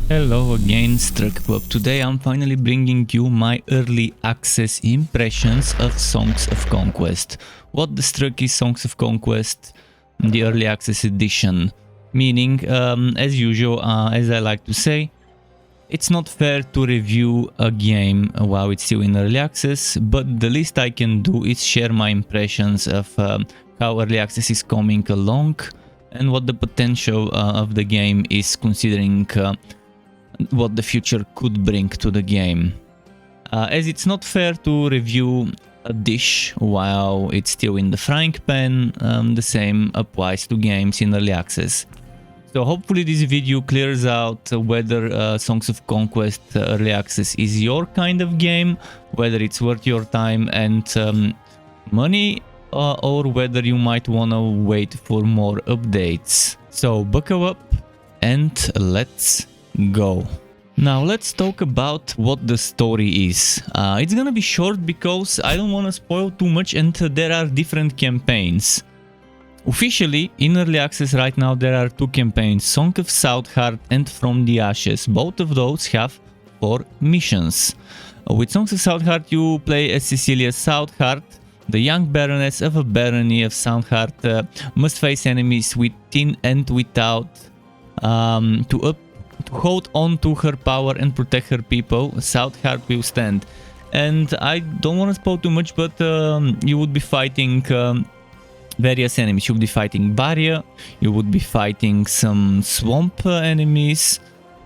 Hello again, Struck Club. Today I'm finally bringing you my early access impressions of Songs of Conquest. What the Struck is Songs of Conquest, the early access edition. Meaning, as usual, as I like to say, it's not fair to review a game while it's still in early access, but the least I can do is share my impressions of how early access is coming along and what the potential of the game is, considering what the future could bring to the game. As it's not fair to review a dish while it's still in the frying pan, the same applies to games in early access. So hopefully this video clears out whether Songs of Conquest early access is your kind of game, whether it's worth your time and money, or whether you might wanna wait for more updates. So buckle up and let's go. Now let's talk about what the story is. It's gonna be short because I don't want to spoil too much, and there are different campaigns. Officially, in early access right now there are two campaigns, Song of Southheart and From the Ashes. Both of those have 4 missions. With Songs of Southheart you play as Cecilia Southheart, the young baroness of a barony of Southheart, must face enemies within and without to hold on to her power and protect her people. Southheart will stand. And I don't want to spoil too much, but you would be fighting various enemies. You would be fighting barrier, you would be fighting some swamp enemies,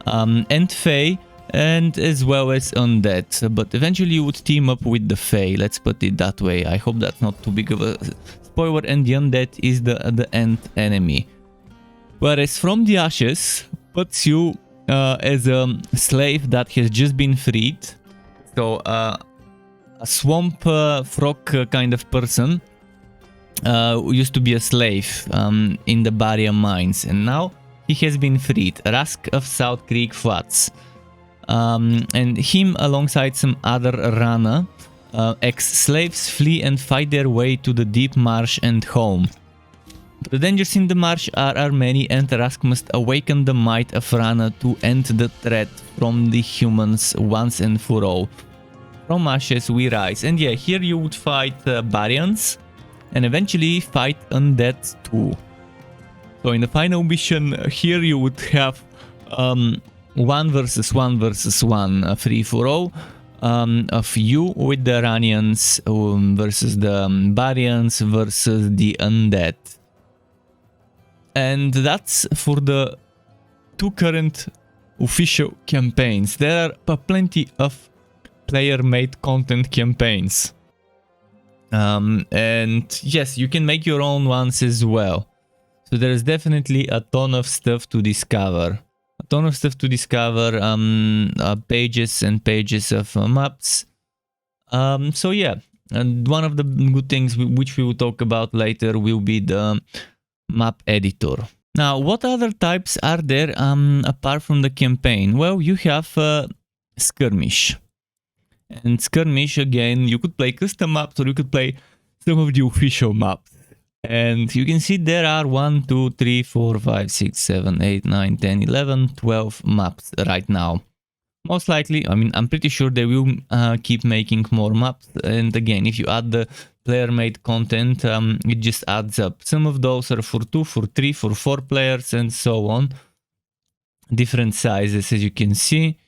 and Fae, and as well as undead. But eventually you would team up with the Fae, let's put it that way. I hope that's not too big of a spoiler, and the undead is the end enemy. Whereas From the Ashes puts you as a slave that has just been freed. So a swamp frog kind of person who used to be a slave in the barrier mines, and now he has been freed. Rask of South Creek Flats. And him alongside some other Rana ex-slaves flee and fight their way to the deep marsh and home. The dangers in the marsh are many, and Rask must awaken the might of Rana to end the threat from the humans once and for all. From ashes we rise. And yeah, here you would fight Baryons and eventually fight undead too. So in the final mission here you would have 1 versus 1 versus 1 free for all of you with the Ranians versus the Baryons versus the undead. And that's for the 2 current official campaigns. There are plenty of player-made content campaigns. And yes, you can make your own ones as well. So there's definitely a ton of stuff to discover. A ton of stuff to discover, pages and pages of maps. So yeah, and one of the good things which we will talk about later will be the map editor. Now, what other types are there apart from the campaign? Well, you have Skirmish. And Skirmish, again, you could play custom maps or you could play some of the official maps. And you can see there are 1, 2, 3, 4, 5, 6, 7, 8, 9, 10, 11, 12 maps right now. Most likely, I mean, I'm pretty sure they will keep making more maps. And again, if you add the player-made content, it just adds up. Some of those are for 2, for 3, for 4 players, and so on. Different sizes, as you can see.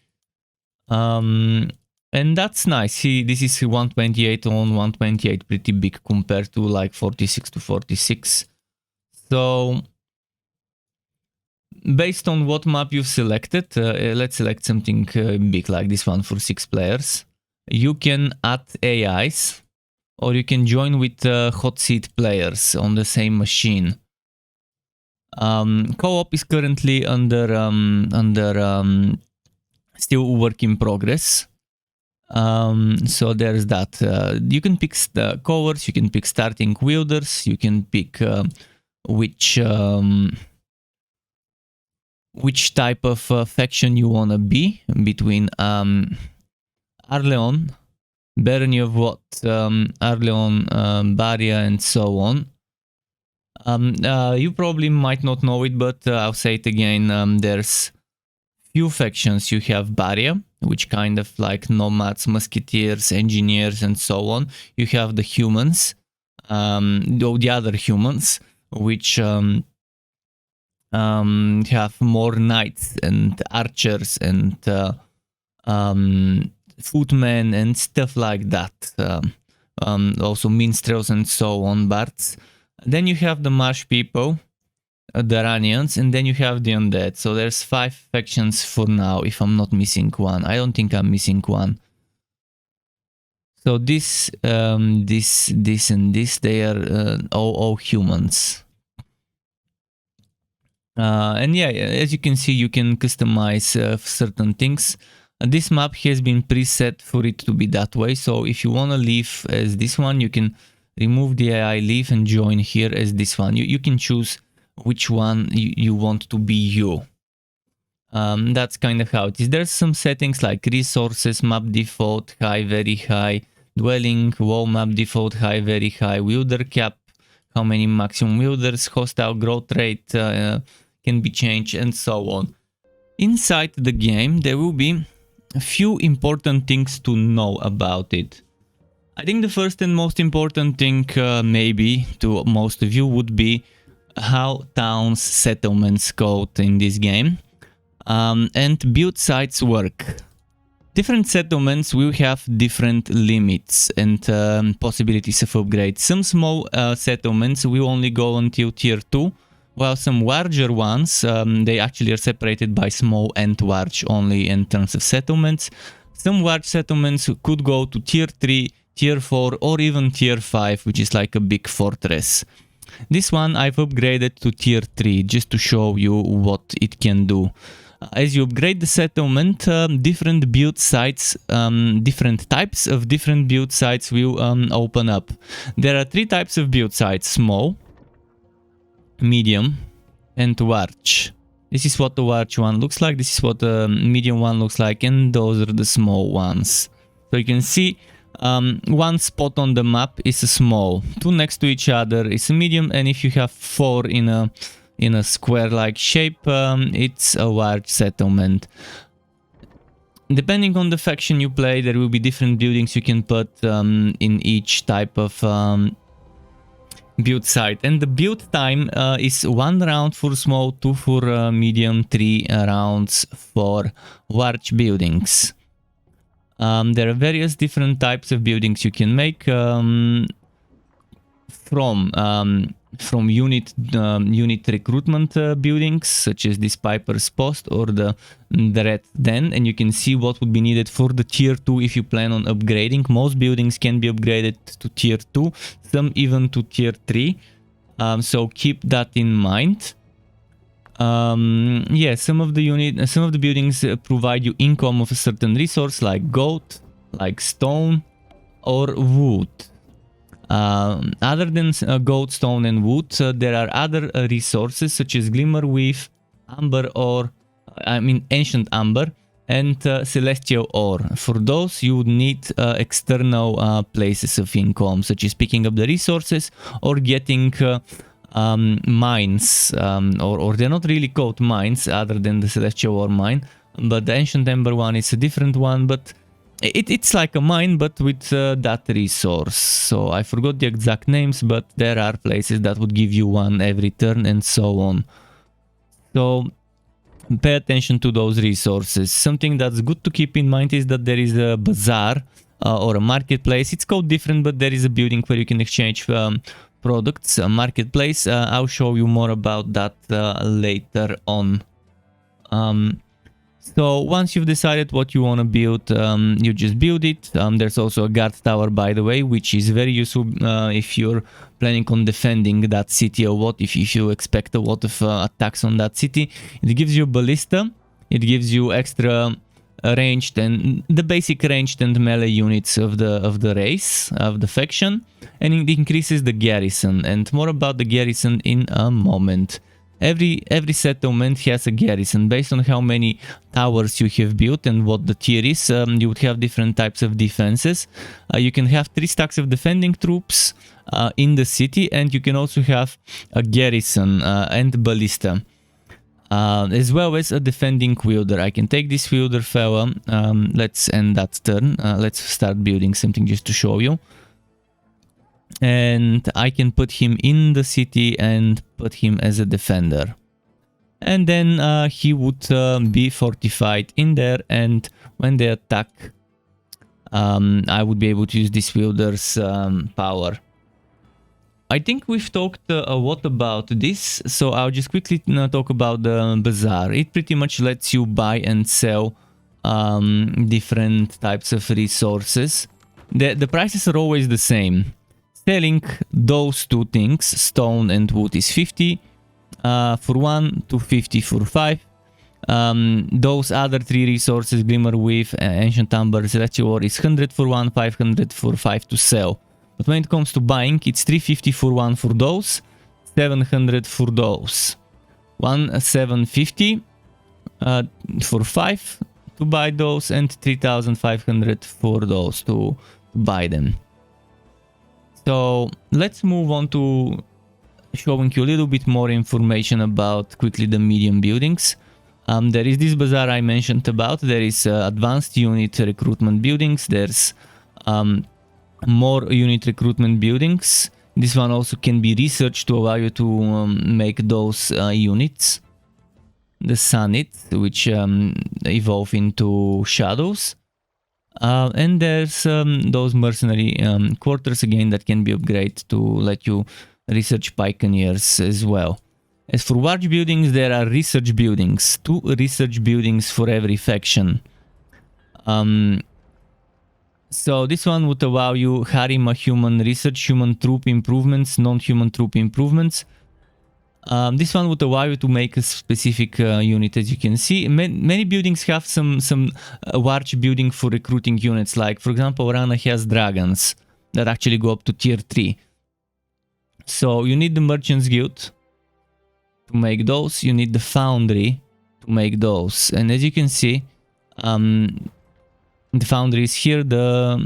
And that's nice. See, this is 128 on 128, pretty big compared to like 46 to 46. So based on what map you've selected, let's select something big like this one for 6 players. You can add AIs, or you can join with hot seat players on the same machine. Co-op is currently under still work in progress. So there's that. You can pick the covers, you can pick starting wielders, you can pick which type of faction you wanna be between Arleon, Barony of what, Arleon, Baria, and so on. You probably might not know it, but I'll say it again. There's few factions. You have Barrier, which kind of like nomads, musketeers, engineers, and so on. You have the humans, the other humans, which have more knights and archers and footmen and stuff like that. Also minstrels and so on, bards. Then you have the marsh people, the Iranians, and then you have the undead. So there's 5 factions for now, if I'm not missing one. I don't think I'm missing one. So this, this, and this, they are all humans. And yeah, as you can see, you can customize certain things. This map has been preset for it to be that way. So if you want to leave as this one, you can remove the AI, leave, and join here as this one. You can choose which one you want to be you. That's kind of how it is. There's some settings like resources, map default, high, very high, dwelling, wall map default, high, very high, wielder cap, how many maximum wielders, hostile growth rate can be changed, and so on. Inside the game, there will be a few important things to know about it. I think the first and most important thing, maybe to most of you, would be how towns, settlements code in this game, and build sites work. Different settlements will have different limits and possibilities of upgrade. Some small settlements will only go until tier 2, while some larger ones, they actually are separated by small and large only in terms of settlements. Some large settlements could go to tier 3, tier 4, or even tier 5, which is like a big fortress. This one I've upgraded to tier 3 just to show you what it can do. As you upgrade the settlement, different build sites, different types of different build sites will open up. There are 3 types of build sites: small, medium, and large. This is what the large one looks like, this is what the medium one looks like, and those are the small ones. So you can see one spot on the map is a small, 2 next to each other is a medium, and if you have 4 in a square-like shape, it's a large settlement. Depending on the faction you play, there will be different buildings you can put in each type of build site. And the build time is 1 round for small, 2 for medium, 3 rounds for large buildings. There are various different types of buildings you can make from unit recruitment buildings, such as this Piper's Post or the Red Den, and you can see what would be needed for the tier 2 if you plan on upgrading. Most buildings can be upgraded to tier 2, some even to tier 3, so keep that in mind. Yeah, some of the buildings provide you income of a certain resource like gold, like stone, or wood. Other than gold, stone, and wood, there are other resources such as glimmerweave, amber ore, ancient amber, and celestial ore. For those, you would need external places of income, such as picking up the resources or getting mines, or they're not really called mines other than the celestial ore mine, but the ancient amber one is a different one, but it's like a mine but with that resource. So I forgot the exact names, but there are places that would give you one every turn and so on. So pay attention to those resources. Something that's good to keep in mind is that there is a bazaar or a marketplace. It's called different, but there is a building where you can exchange products, a marketplace. I'll show you more about that later on. So once you've decided what you want to build, you just build it. There's also a guard tower, by the way, which is very useful if you're planning on defending that city a lot, if you expect a lot of attacks on that city. It gives you ballista, it gives you extra ranged and the basic ranged and melee units of the race, of the faction, and it increases the garrison. And more about the garrison in a moment. Every settlement has a garrison. Based on how many towers you have built and what the tier is, you would have different types of defenses. You can have 3 stacks of defending troops in the city, and you can also have a garrison and ballista. as well as a defending wielder. I can take this wielder fella. Let's end that turn. Let's start building something just to show you. And I can put him in the city and put him as a defender. And then he would be fortified in there, and when they attack, I would be able to use this wielder's power. I think we've talked a lot about this, so I'll just quickly talk about the bazaar. It pretty much lets you buy and sell different types of resources. The prices are always the same. Selling those two things, stone and wood, is 50 for 1, 250 for 5. Those other 3 resources, Glimmer Weave, Ancient Amber, Celestial Ore, is 100 for 1, 500 for 5 to sell. But when it comes to buying, it's 350 for 1 for those, 700 for those. 750 for 5 to buy those, and 3500 for those to buy them. So let's move on to showing you a little bit more information about quickly the medium buildings. There is this bazaar I mentioned about. There is advanced unit recruitment buildings. There's more unit recruitment buildings. This one also can be researched to allow you to make those units. The Sunnit, which evolve into shadows. And there's those mercenary quarters again that can be upgraded to let you research pioneers as well. As for large buildings, there are research buildings, 2 research buildings for every faction. So this one would allow you Harima human research, human troop improvements, non-human troop improvements. This one would allow you to make a specific unit, as you can see. Many buildings have some large building for recruiting units, like for example Rana has dragons that actually go up to tier 3. So you need the Merchants Guild to make those, you need the Foundry to make those, and as you can see, the Foundry is here, the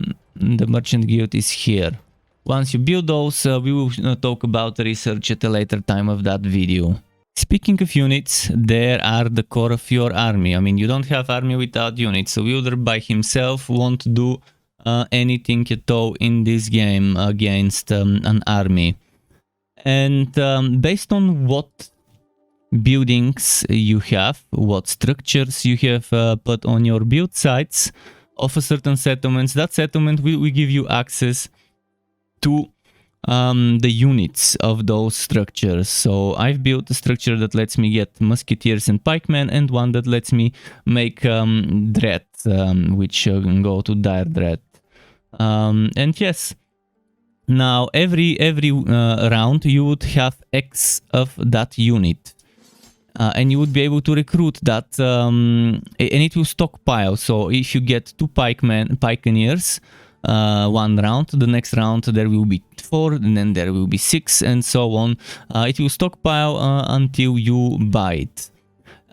Merchant Guild is here. Once you build those, we will talk about the research at a later time of that video. Speaking of units, there are the core of your army. I mean, you don't have army without units, so Wielder by himself won't do anything at all in this game against an army. And based on what buildings you have, what structures you have put on your build sites of a certain settlements, that settlement will give you access to the units of those structures. So I've built a structure that lets me get musketeers and pikemen, and one that lets me make dread, which go to dire dread. And yes, now every round you would have X of that unit. And you would be able to recruit that, and it will stockpile. So if you get 2 pikeneers, 1 round, the next round there will be 4, and then there will be 6, and so on. It will stockpile until you buy it.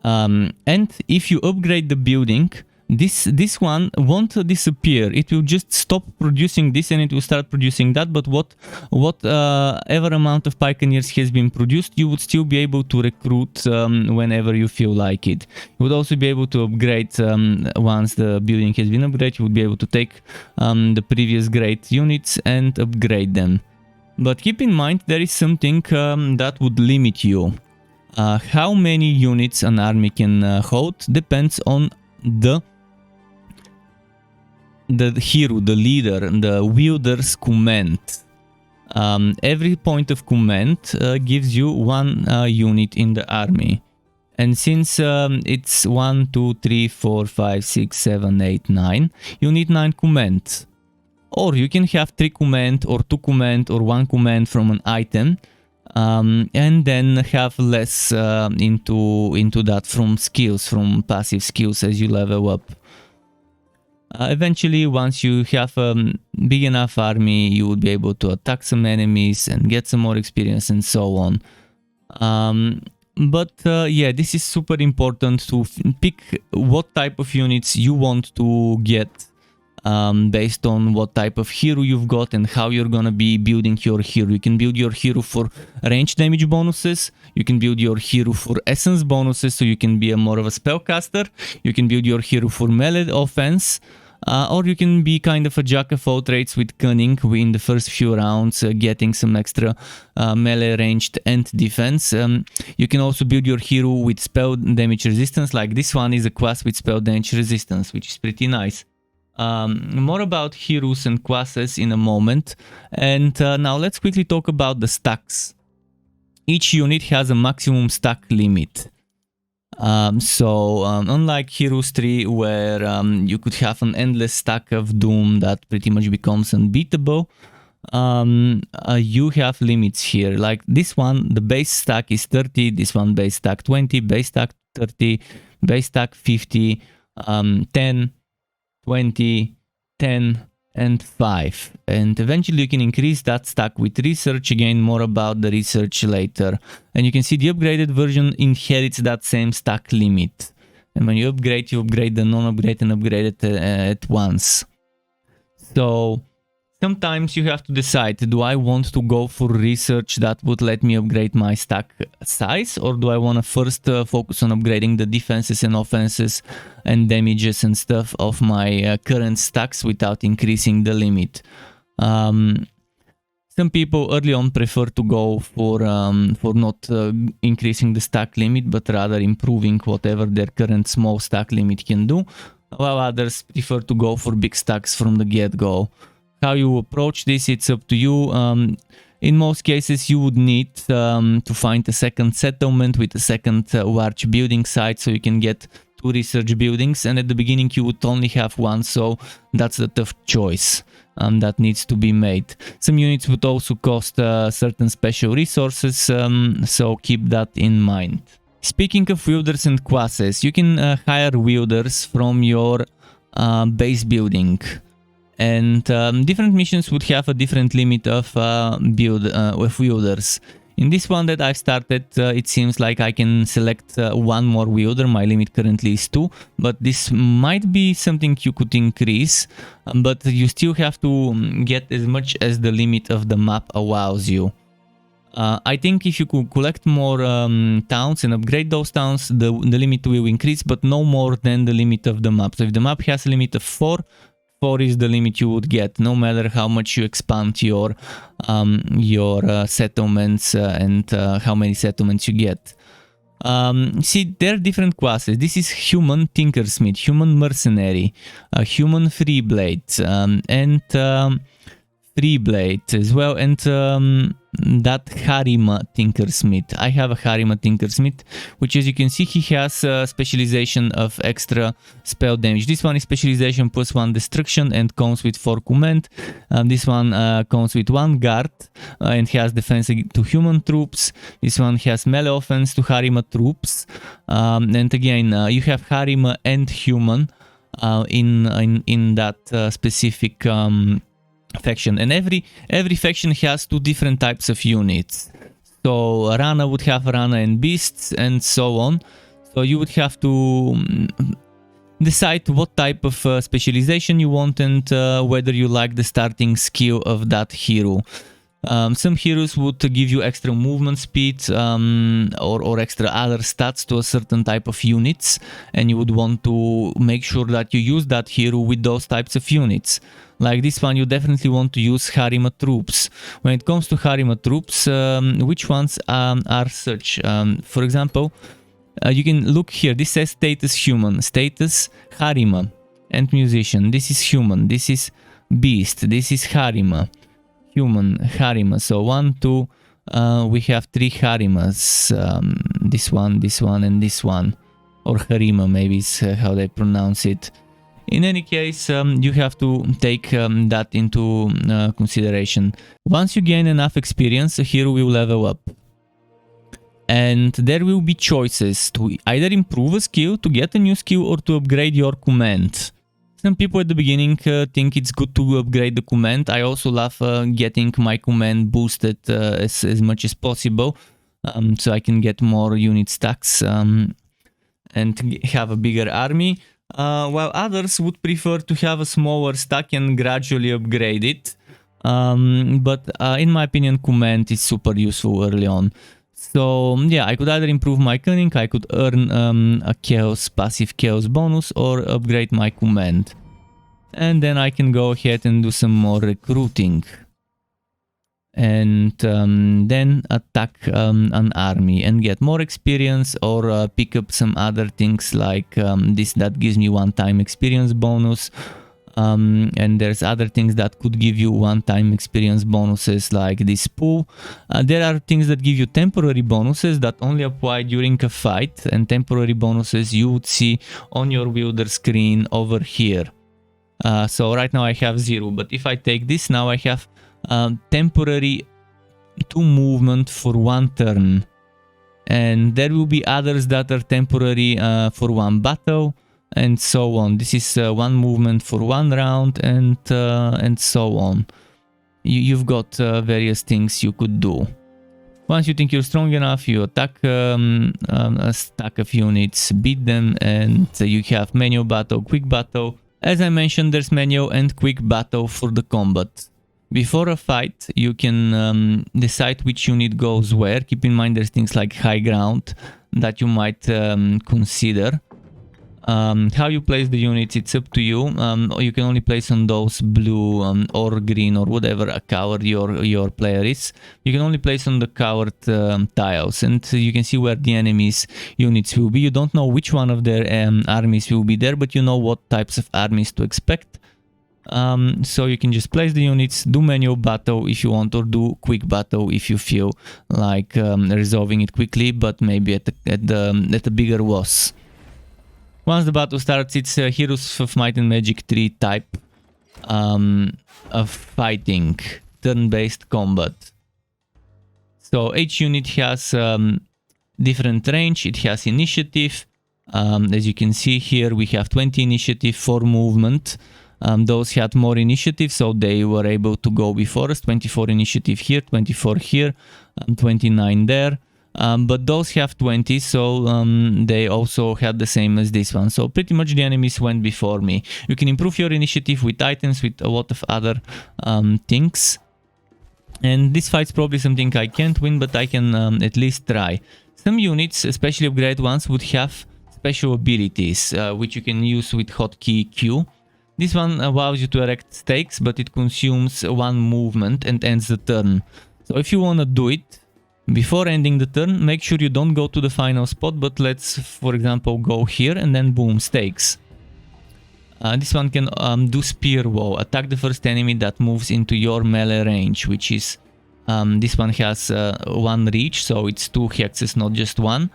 And if you upgrade the building, this one won't disappear. It will just stop producing this and it will start producing that, but whatever amount of pioneers has been produced, you would still be able to recruit whenever you feel like it. You would also be able to upgrade once the building has been upgraded. You would be able to take the previous great units and upgrade them. But keep in mind, there is something that would limit you. How many units an army can hold depends on the hero, the leader, the wielder's command. Every point of command gives you 1 unit in the army. And since it's 1, 2, 3, 4, 5, 6, 7, 8, 9, you need 9 commands. Or you can have 3 command or 2 command or 1 command from an item, and then have less into that from skills, from passive skills as you level up. Eventually, once you have a big enough army, you would be able to attack some enemies and get some more experience and so on. But yeah, this is super important to pick what type of units you want to get based on what type of hero you've got and how you're gonna be building your hero. You can build your hero for range damage bonuses, you can build your hero for essence bonuses, so you can be more of a spellcaster, you can build your hero for melee offense, or you can be kind of a jack of all trades with cunning in the first few rounds, getting some extra melee ranged and defense. You can also build your hero with spell damage resistance, like this one is a class with spell damage resistance, which is pretty nice. More about heroes and classes in a moment, and now let's quickly talk about the stacks. Each unit has a maximum stack limit. Unlike Heroes 3, where you could have an endless stack of Doom that pretty much becomes unbeatable, you have limits here. Like this one, the base stack is 30, this one base stack 20, base stack 30, base stack 50, 10, 20, 10, and 5. And eventually you can increase that stack with research. Again, more about the research later. And you can see the upgraded version inherits that same stack limit. And when you upgrade the non-upgrade and upgrade it at once. So sometimes you have to decide, do I want to go for research that would let me upgrade my stack size, or do I want to first focus on upgrading the defenses and offenses and damages and stuff of my current stacks without increasing the limit? Some people early on prefer to go for not increasing the stack limit, but rather improving whatever their current small stack limit can do, while others prefer to go for big stacks from the get-go. How you approach this, it's up to you. In most cases, you would need to find a second settlement with a second large building site, so you can get 2 research buildings, and at the beginning you would only have 1, so that's the tough choice that needs to be made. Some units would also cost certain special resources, so keep that in mind. Speaking of wielders and classes, you can hire wielders from your base building. And different missions would have a different limit of wielders. In this one that I've started, it seems like I can select 1 more wielder. My limit currently is 2, but this might be something you could increase, but you still have to get as much as the limit of the map allows you. I think if you could collect more towns and upgrade those towns, the limit will increase, but no more than the limit of the map. So if the map has a limit of 4, 4 is the limit you would get, no matter how much you expand your settlements and how many settlements you get. See, there are different classes. This is human tinkersmith, human mercenary, human freeblade, and freeblade as well, and that Harima tinkersmith. I have a Harima tinkersmith, which, as you can see, he has a specialization of extra spell damage. This one is specialization plus 1 destruction and comes with 4 command. This one comes with 1 guard and has defense to human troops. This one has melee offense to Harima troops. And again, you have Harima and human in that specific faction, and every faction has 2 different types of units. So Rana would have Rana and beasts, and so on. So you would have to decide what type of specialization you want and whether you like the starting skill of that hero. Some heroes would give you extra movement speed or extra other stats to a certain type of units, and you would want to make sure that you use that hero with those types of units. Like this one, you definitely want to use Harima troops. When it comes to Harima troops, which ones are such? For example, you can look here. This says status human, status Harima, and musician. This is human, this is beast, this is Harima. Human, Harima. So 1, 2, we have 3 Harimas. This one, and this one. Or Harima, maybe is how they pronounce it. In any case, you have to take that into consideration. Once you gain enough experience, a hero will level up. And there will be choices to either improve a skill, to get a new skill, or to upgrade your command. Some people at the beginning think it's good to upgrade the command. I also love getting my command boosted as much as possible, so I can get more unit stacks and have a bigger army. while others would prefer to have a smaller stack and gradually upgrade it. But in my opinion, command is super useful early on. So yeah, I could either improve my cunning, I could earn a passive chaos bonus, or upgrade my command. And then I can go ahead and do some more recruiting. And then attack an army and get more experience, or pick up some other things like this that gives me one-time experience bonus. And there's other things that could give you one-time experience bonuses like this pool. There are things that give you temporary bonuses that only apply during a fight, and temporary bonuses you would see on your wielder screen over here. So right now I have 0, but if I take this, now I have temporary 2 movement for 1 turn. And there will be others that are temporary for 1 battle, and so on. This is 1 movement for 1 round, and so on. You've got various things you could do. Once you think you're strong enough, you attack a stack of units, beat them, and you have manual battle, quick battle. As I mentioned, there's manual and quick battle for the combat. Before a fight, you can decide which unit goes where. Keep in mind there's things like high ground that you might consider. How you place the units, it's up to you. You can only place on those blue or green or whatever color your player is. You can only place on the colored tiles, and you can see where the enemy's units will be. You don't know which one of their armies will be there, but you know what types of armies to expect. So you can just place the units, do manual battle if you want, or do quick battle if you feel like resolving it quickly, but maybe at a bigger loss. Once the battle starts, it's Heroes of Might and Magic 3 type of fighting, turn-based combat. So each unit has different range, it has initiative. As you can see here, we have 20 initiative, 4 movement. Those had more initiative, so they were able to go before us. 24 initiative here, 24 here, 29 there. But those have 20, so they also had the same as this one. So pretty much the enemies went before me. You can improve your initiative with items, with a lot of other things. And this fight's probably something I can't win, but I can at least try. Some units, especially upgraded ones, would have special abilities, which you can use with hotkey Q. This one allows you to erect stakes, but it consumes 1 movement and ends the turn. So if you want to do it, before ending the turn, make sure you don't go to the final spot, but let's, for example, go here and then boom, stakes. This one can do Spear Wall, attack the first enemy that moves into your melee range, which is, this one has 1 reach, so it's 2 hexes, not just 1.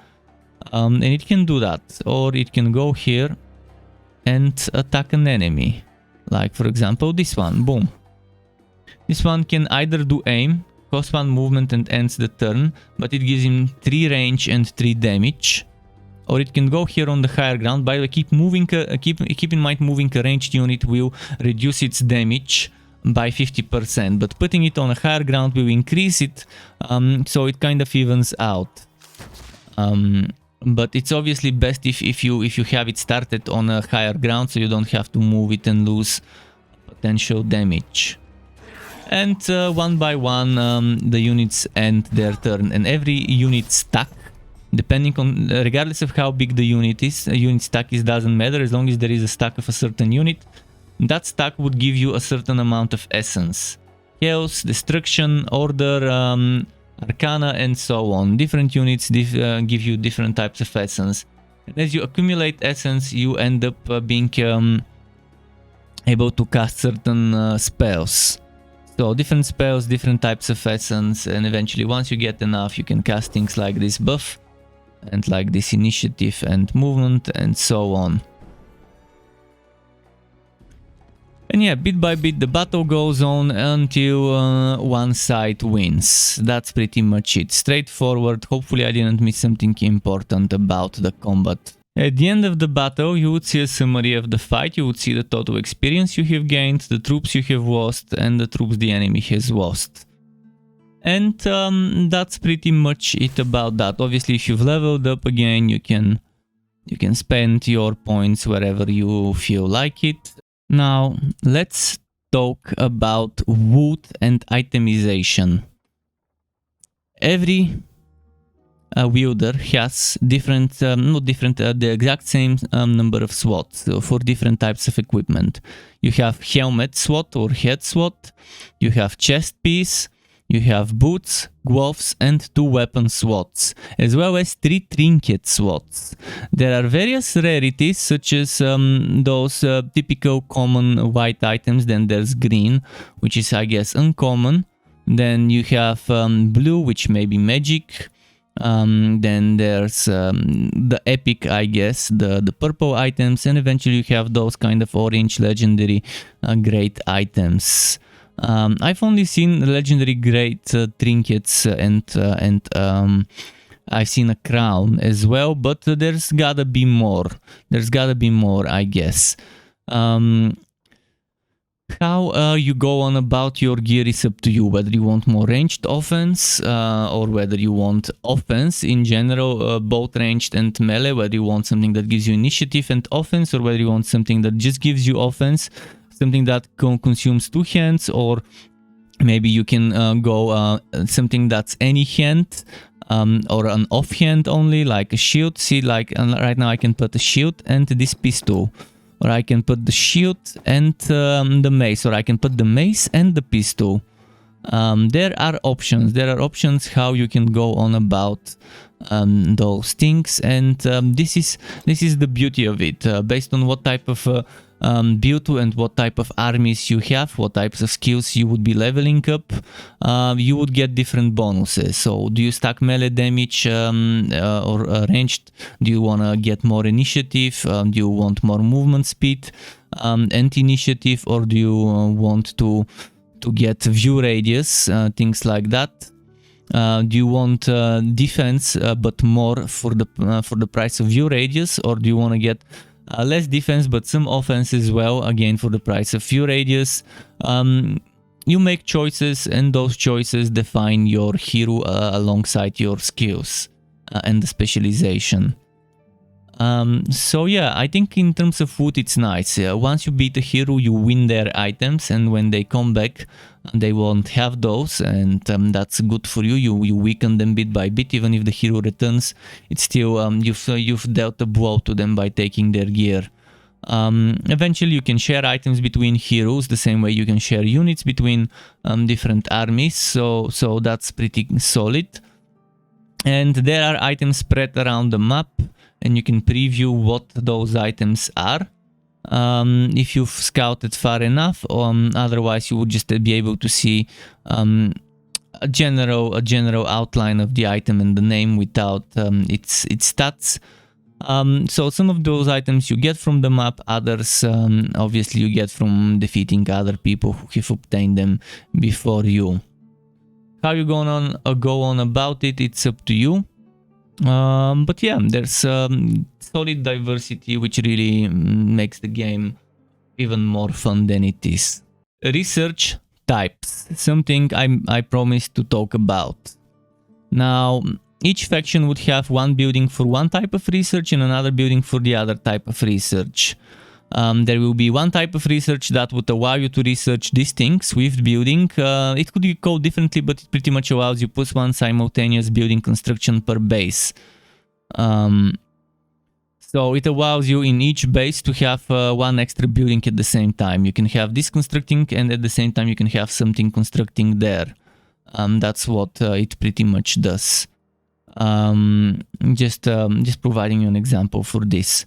And it can do that, or it can go here and attack an enemy, like for example this one, boom. This one can either do aim, cost 1 movement and ends the turn, but it gives him 3 range and 3 damage. Or it can go here on the higher ground. By the way, keep in mind moving a ranged unit will reduce its damage by 50%, but putting it on a higher ground will increase it, so it kind of evens out. But it's obviously best if you have it started on a higher ground, so you don't have to move it and lose potential damage. And one by one the units end their turn, and every unit stack, depending on, regardless of how big the unit is, a unit stack doesn't matter, as long as there is a stack of a certain unit, that stack would give you a certain amount of essence. Chaos, destruction, order, arcana, and so on. Different units give you different types of essence. And as you accumulate essence, you end up being able to cast certain spells. So different spells, different types of essence, and eventually once you get enough, you can cast things like this buff, and like this initiative and movement, and so on. And yeah, bit by bit the battle goes on until one side wins. That's pretty much it. Straightforward. Hopefully I didn't miss something important about the combat. At the end of the battle, you would see a summary of the fight. You would see the total experience you have gained, the troops you have lost, and the troops the enemy has lost. And that's pretty much it about that. Obviously, if you've leveled up again, you can You can spend your points wherever you feel like it. Now, let's talk about wood and itemization. Every wielder has different, the exact same number of slots for different types of equipment. You have helmet slot or head slot, you have chest piece, you have boots, gloves, and 2 weapon slots, as well as 3 trinket slots. There are various rarities, such as those typical common white items. Then there's green, which is, I guess, uncommon. Then you have blue, which may be magic. Then there's the epic, I guess, the purple items, and eventually you have those kind of orange legendary great items. I've only seen legendary great trinkets and I've seen a crown as well, but there's gotta be more. There's gotta be more, I guess. How you go on about your gear is up to you, whether you want more ranged offense or whether you want offense in general, both ranged and melee, whether you want something that gives you initiative and offense, or whether you want something that just gives you offense, something that consumes 2 hands, or maybe you can go something that's any hand or an off hand only, like a shield. See, like right now I can put a shield and this pistol. Or I can put the shield and the mace, or I can put the mace and the pistol. There are options. There are options how you can go on about those things, and this is the beauty of it. Based on what type of build and what type of armies you have, what types of skills you would be leveling up, you would get different bonuses. So do you stack melee damage or ranged? Do you want to get more initiative? Do you want more movement speed and initiative, or do you want to get view radius, things like that? Do you want defense but more for the price of view radius, or do you want to get less defense but some offense as well, again for the price of view radius? You make choices, and those choices define your hero alongside your skills and the specialization. So yeah, I think in terms of food it's nice. Once you beat a hero, you win their items, and when they come back they won't have those, and that's good for you. You weaken them bit by bit. Even if the hero returns, it's still you've dealt a blow to them by taking their gear. Eventually you can share items between heroes the same way you can share units between different armies, so that's pretty solid. And there are items spread around the map, and you can preview what those items are if you've scouted far enough. Otherwise you would just be able to see a general outline of the item and the name without its stats. So some of those items you get from the map, others obviously you get from defeating other people who have obtained them before you. How you go on about it, it's up to you. But yeah, there's solid diversity, which really makes the game even more fun than it is. Research types, something I promised to talk about. Now, each faction would have one building for one type of research and another building for the other type of research. There will be one type of research that would allow you to research these things with building. It could be called differently, but it pretty much allows you plus one simultaneous building construction per base. So it allows you in each base to have one extra building at the same time. You can have this constructing, and at the same time you can have something constructing there. That's what it pretty much does. Just providing you an example for this.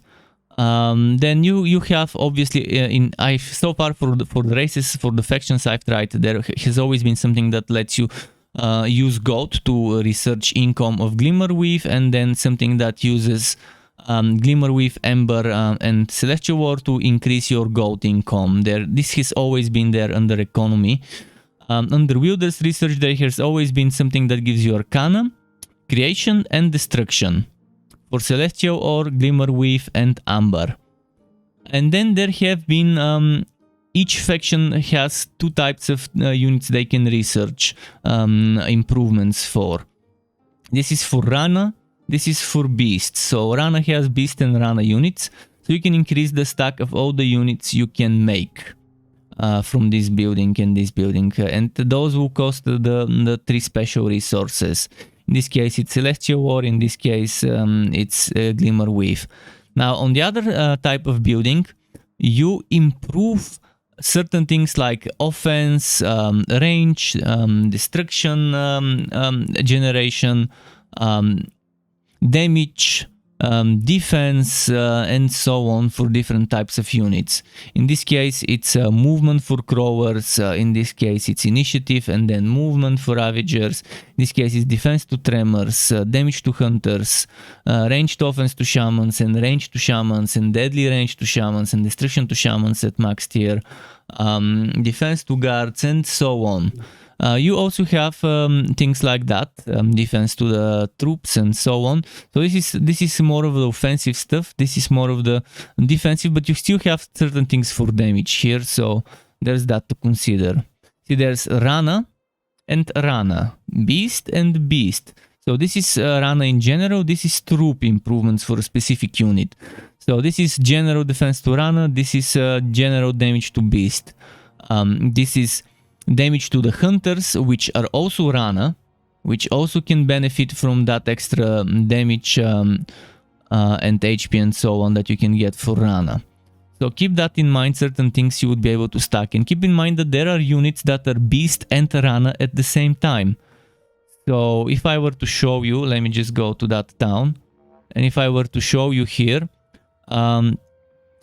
Then you have obviously so far for the races, for the factions I've tried, there has always been something that lets you use gold to research income of Glimmerweave, and then something that uses Glimmerweave, Ember, and Celestial War to increase your gold income. This has always been there under economy. Under Wielders research there has always been something that gives you Arcana, Creation, and Destruction. For Celestial or Glimmerweave and Amber. And then there have been each faction has two types of units they can research improvements for. This is for Rana, this is for beasts. So Rana has beast and Rana units, so you can increase the stack of all the units you can make from this building and this building, and those will cost the 3 special resources. In this case it's Celestial War, in this case it's Glimmer Weave. Now on the other type of building, you improve certain things like offense, range, destruction generation, damage, defense, and so on for different types of units. In this case it's movement for Crowers, in this case it's initiative and then movement for Ravagers, in this case it's defense to Tremors, damage to Hunters, ranged offense to Shamans, and range to Shamans, and deadly range to Shamans, and destruction to Shamans at max tier, defense to Guards, and so on. You also have things like that, defense to the troops and so on. So this is more of the offensive stuff, this is more of the defensive, but you still have certain things for damage here, so there's that to consider. See, there's Rana and Rana, Beast and Beast. So this is Rana in general, this is troop improvements for a specific unit. So this is general defense to Rana, this is general damage to Beast. This is damage to the Hunters, which are also Rana, which also can benefit from that extra damage and HP and so on that you can get for Rana. So keep that in mind, certain things you would be able to stack, and keep in mind that there are units that are Beast and Rana at the same time. So if I were to show you, let me just go to that town, and if I were to show you here,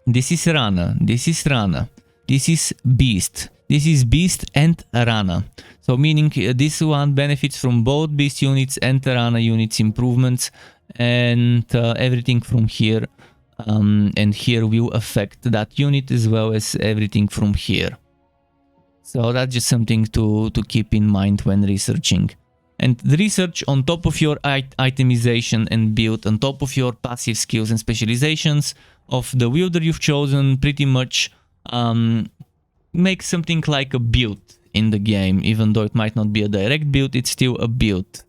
this is Rana, this is Rana, this is Beast. This is Beast and Rana. So meaning this one benefits from both Beast units and Rana units improvements, and everything from here and here will affect that unit as well as everything from here. So that's just something to keep in mind when researching. And the research on top of your itemization and build, on top of your passive skills and specializations of the wielder you've chosen, pretty much make something like a build in the game. Even though it might not be a direct build, it's still a build.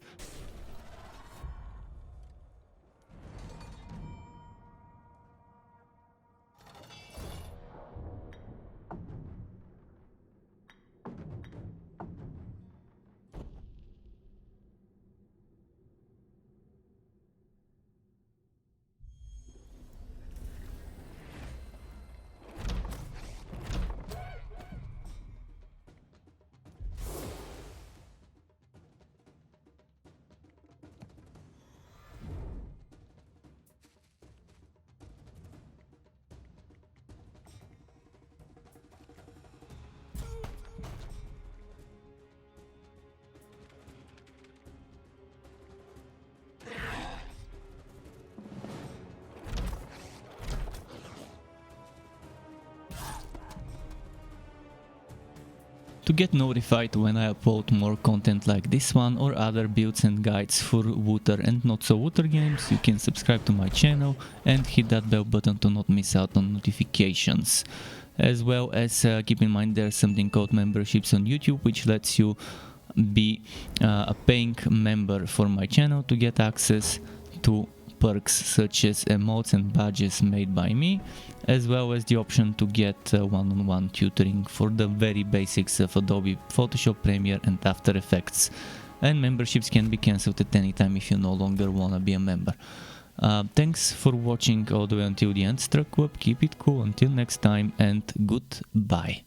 To get notified when I upload more content like this one or other builds and guides for Wooter and not so Wooter games, you can subscribe to my channel and hit that bell button to not miss out on notifications. As well as keep in mind there's something called memberships on YouTube, which lets you be a paying member for my channel to get access to perks such as emotes and badges made by me, as well as the option to get one-on-one tutoring for the very basics of Adobe Photoshop, Premiere and After Effects. And memberships can be cancelled at any time if you no longer wanna be a member. Thanks for watching all the way until the end, Struck Web. Keep it cool until next time, and goodbye.